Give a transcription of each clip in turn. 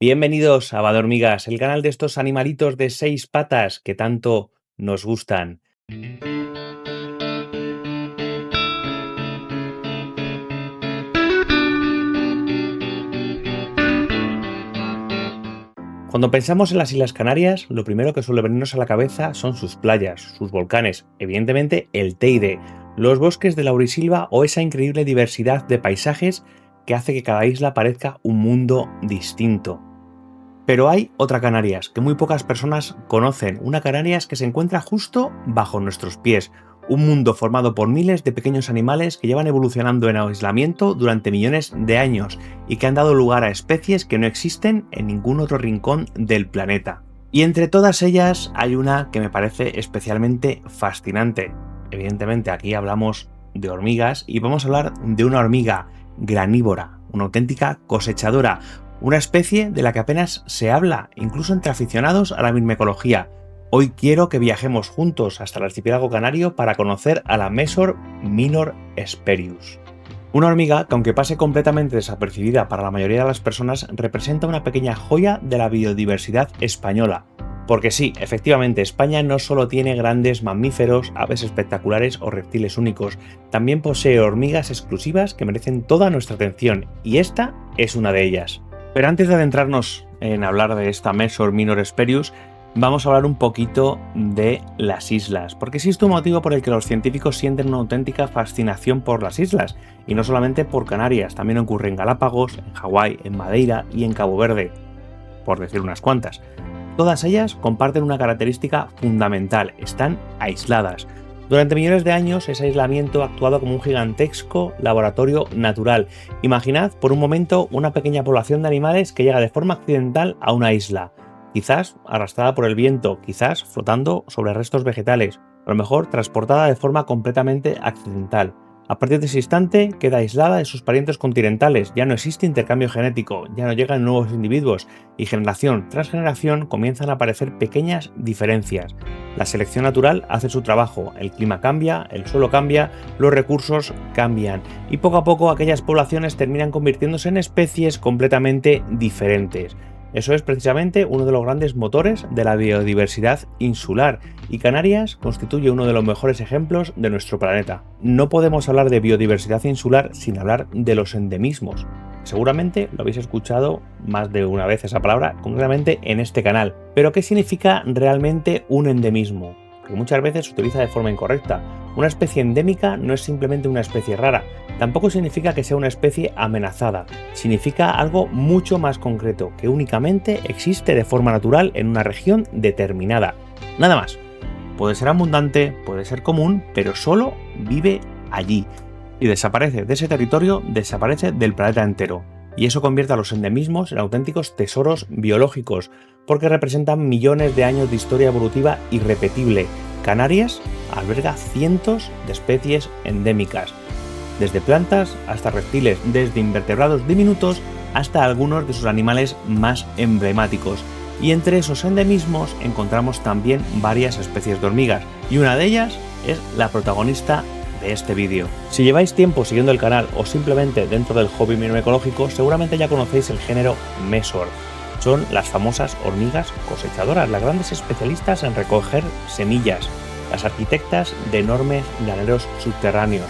Bienvenidos a Va de Hormigas, el canal de estos animalitos de 6 patas que tanto nos gustan. Cuando pensamos en las Islas Canarias, lo primero que suele venirnos a la cabeza son sus playas, sus volcanes, evidentemente el Teide, los bosques de laurisilva o esa increíble diversidad de paisajes que hace que cada isla parezca un mundo distinto. Pero hay otra Canarias que muy pocas personas conocen, una Canarias que se encuentra justo bajo nuestros pies, un mundo formado por miles de pequeños animales que llevan evolucionando en aislamiento durante millones de años y que han dado lugar a especies que no existen en ningún otro rincón del planeta. Y entre todas ellas hay una que me parece especialmente fascinante. Evidentemente aquí hablamos de hormigas y vamos a hablar de una hormiga granívora, una auténtica cosechadora, una especie de la que apenas se habla, incluso entre aficionados a la microecología. Hoy quiero que viajemos juntos hasta el archipiélago canario para conocer a la Mesor minor hesperius. Una hormiga que, aunque pase completamente desapercibida para la mayoría de las personas, representa una pequeña joya de la biodiversidad española. Porque sí, efectivamente, España no solo tiene grandes mamíferos, aves espectaculares o reptiles únicos, también posee hormigas exclusivas que merecen toda nuestra atención, y esta es una de ellas. Pero antes de adentrarnos en hablar de esta Mesor minor hesperius, vamos a hablar un poquito de las islas, porque existe un motivo por el que los científicos sienten una auténtica fascinación por las islas, y no solamente por Canarias, también ocurre en Galápagos, en Hawái, en Madeira y en Cabo Verde, por decir unas cuantas. Todas ellas comparten una característica fundamental: están aisladas. Durante millones de años ese aislamiento ha actuado como un gigantesco laboratorio natural. Imaginad por un momento una pequeña población de animales que llega de forma accidental a una isla, quizás arrastrada por el viento, quizás flotando sobre restos vegetales, a lo mejor transportada de forma completamente accidental. A partir de ese instante queda aislada de sus parientes continentales, ya no existe intercambio genético, ya no llegan nuevos individuos y generación tras generación comienzan a aparecer pequeñas diferencias. La selección natural hace su trabajo, el clima cambia, el suelo cambia, los recursos cambian y poco a poco aquellas poblaciones terminan convirtiéndose en especies completamente diferentes. Eso es precisamente uno de los grandes motores de la biodiversidad insular, y Canarias constituye uno de los mejores ejemplos de nuestro planeta. No podemos hablar de biodiversidad insular sin hablar de los endemismos. Seguramente lo habéis escuchado más de una vez esa palabra, concretamente en este canal. Pero ¿qué significa realmente un endemismo? Que muchas veces se utiliza de forma incorrecta. Una especie endémica no es simplemente una especie rara, tampoco significa que sea una especie amenazada, significa algo mucho más concreto, que únicamente existe de forma natural en una región determinada. Nada más. Puede ser abundante, puede ser común, pero solo vive allí. Y desaparece de ese territorio, desaparece del planeta entero. Y eso convierte a los endemismos en auténticos tesoros biológicos, porque representan millones de años de historia evolutiva irrepetible. Canarias alberga cientos de especies endémicas, desde plantas hasta reptiles, desde invertebrados diminutos hasta algunos de sus animales más emblemáticos. Y entre esos endemismos encontramos también varias especies de hormigas, y una de ellas es la protagonista de este vídeo. Si lleváis tiempo siguiendo el canal o simplemente dentro del hobby microecológico, seguramente ya conocéis el género Mesor. Son las famosas hormigas cosechadoras, las grandes especialistas en recoger semillas, las arquitectas de enormes graneros subterráneos,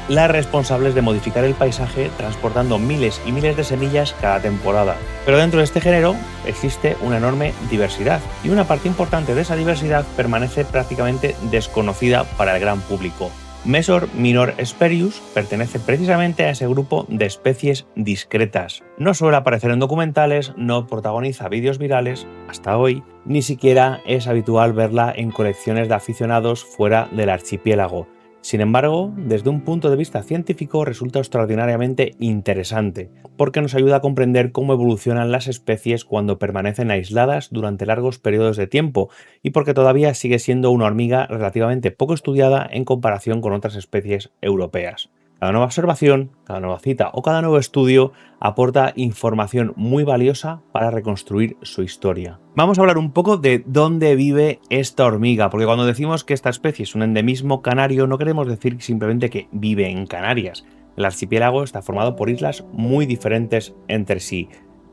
las responsables de modificar el paisaje transportando miles y miles de semillas cada temporada. Pero dentro de este género existe una enorme diversidad, y una parte importante de esa diversidad permanece prácticamente desconocida para el gran público. Mesor minor hesperius pertenece precisamente a ese grupo de especies discretas. No suele aparecer en documentales, no protagoniza vídeos virales hasta hoy, ni siquiera es habitual verla en colecciones de aficionados fuera del archipiélago. Sin embargo, desde un punto de vista científico resulta extraordinariamente interesante, porque nos ayuda a comprender cómo evolucionan las especies cuando permanecen aisladas durante largos periodos de tiempo, y porque todavía sigue siendo una hormiga relativamente poco estudiada en comparación con otras especies europeas. Cada nueva observación, cada nueva cita o cada nuevo estudio aporta información muy valiosa para reconstruir su historia. Vamos a hablar un poco de dónde vive esta hormiga, porque cuando decimos que esta especie es un endemismo canario no queremos decir simplemente que vive en Canarias. El archipiélago está formado por islas muy diferentes entre sí.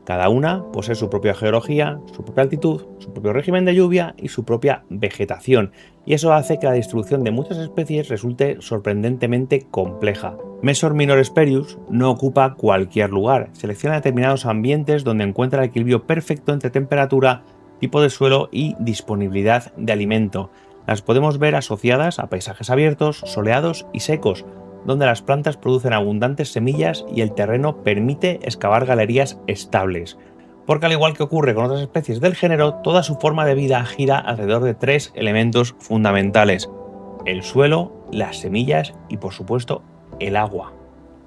Cada una posee su propia geología, su propia altitud, su propio régimen de lluvia y su propia vegetación, y eso hace que la distribución de muchas especies resulte sorprendentemente compleja. Mesor minor Hesperius no ocupa cualquier lugar, selecciona determinados ambientes donde encuentra el equilibrio perfecto entre temperatura, tipo de suelo y disponibilidad de alimento. Las podemos ver asociadas a paisajes abiertos, soleados y secos, donde las plantas producen abundantes semillas y el terreno permite excavar galerías estables. Porque al igual que ocurre con otras especies del género, toda su forma de vida gira alrededor de tres elementos fundamentales: el suelo, las semillas y por supuesto el agua.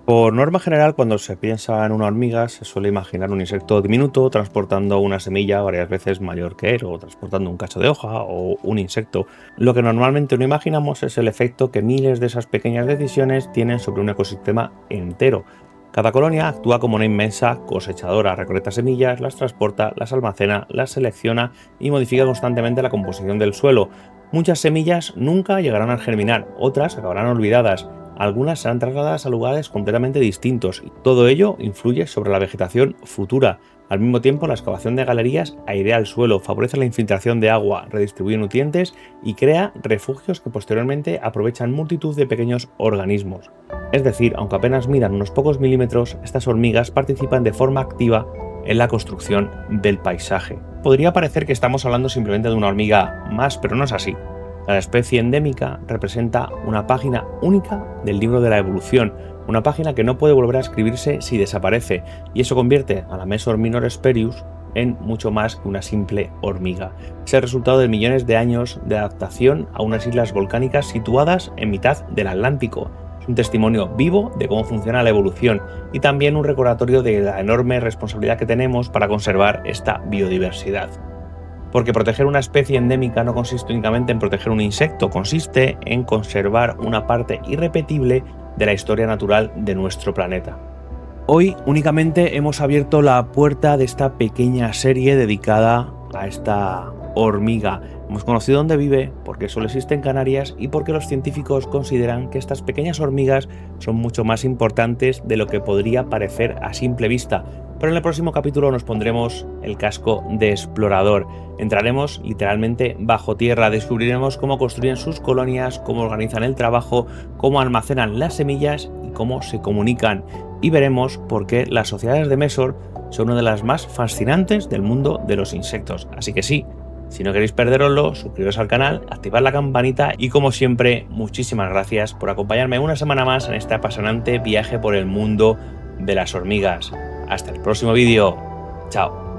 Por norma general, cuando se piensa en una hormiga, se suele imaginar un insecto diminuto transportando una semilla varias veces mayor que él, o transportando un cacho de hoja o un insecto. Lo que normalmente no imaginamos es el efecto que miles de esas pequeñas decisiones tienen sobre un ecosistema entero. Cada colonia actúa como una inmensa cosechadora, recolecta semillas, las transporta, las almacena, las selecciona y modifica constantemente la composición del suelo. Muchas semillas nunca llegarán a germinar, otras acabarán olvidadas. Algunas serán trasladadas a lugares completamente distintos y todo ello influye sobre la vegetación futura. Al mismo tiempo, la excavación de galerías airea el suelo, favorece la infiltración de agua, redistribuye nutrientes y crea refugios que posteriormente aprovechan multitud de pequeños organismos. Es decir, aunque apenas midan unos pocos milímetros, estas hormigas participan de forma activa en la construcción del paisaje. Podría parecer que estamos hablando simplemente de una hormiga más, pero no es así. La especie endémica representa una página única del libro de la evolución, una página que no puede volver a escribirse si desaparece, y eso convierte a la Mesor minor Hesperius en mucho más que una simple hormiga. Es el resultado de millones de años de adaptación a unas islas volcánicas situadas en mitad del Atlántico. Es un testimonio vivo de cómo funciona la evolución y también un recordatorio de la enorme responsabilidad que tenemos para conservar esta biodiversidad. Porque proteger una especie endémica no consiste únicamente en proteger un insecto, consiste en conservar una parte irrepetible de la historia natural de nuestro planeta. Hoy únicamente hemos abierto la puerta de esta pequeña serie dedicada a esta hormiga. Hemos conocido dónde vive, por qué solo existe en Canarias y por qué los científicos consideran que estas pequeñas hormigas son mucho más importantes de lo que podría parecer a simple vista. Pero en el próximo capítulo nos pondremos el casco de explorador. Entraremos literalmente bajo tierra, descubriremos cómo construyen sus colonias, cómo organizan el trabajo, cómo almacenan las semillas y cómo se comunican. Y veremos por qué las sociedades de Mesor son una de las más fascinantes del mundo de los insectos. Así que sí, si no queréis perderoslo, suscribiros al canal, activad la campanita y como siempre, muchísimas gracias por acompañarme una semana más en este apasionante viaje por el mundo de las hormigas. Hasta el próximo vídeo. Chao.